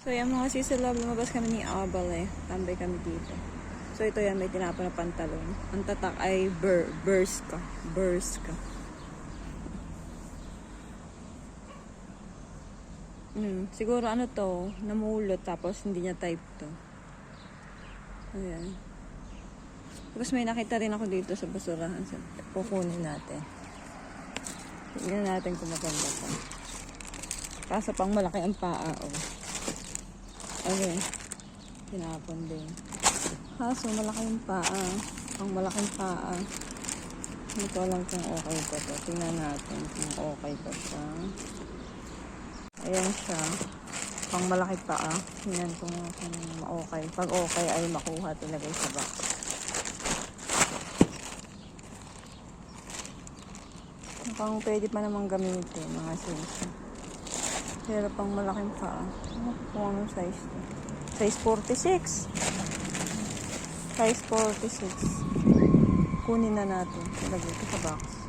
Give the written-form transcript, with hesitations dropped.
So yan mga sis, love, lumabas kami ni Abel eh. Tambay kami dito. So ito yan, may tinapon na pantalon. Ang tatak ay Bershka. Siguro ano to, namulot tapos hindi niya type to. Ayan. Tapos may nakita rin ako dito sa basurahan. So, kukunin natin. Tignan natin kung maganda pa. Kaso pang malaki ang paa, oh. Okay. Tinapon din. Kaso malaki yung paa. Pang malaking paa. Hindi ko alam kung okay pa to. Tingnan natin kung okay pa siya. Ayan siya. Pang malaki paa. Tingnan kung okay. Pag okay ay makuha talaga sa box. Mukhang pwede pa namang gamitin mga sis. Pero pang malaking paa. Kung anong size to. Size 46. Size 46. Kunin na natin. Ilagay ito sa box.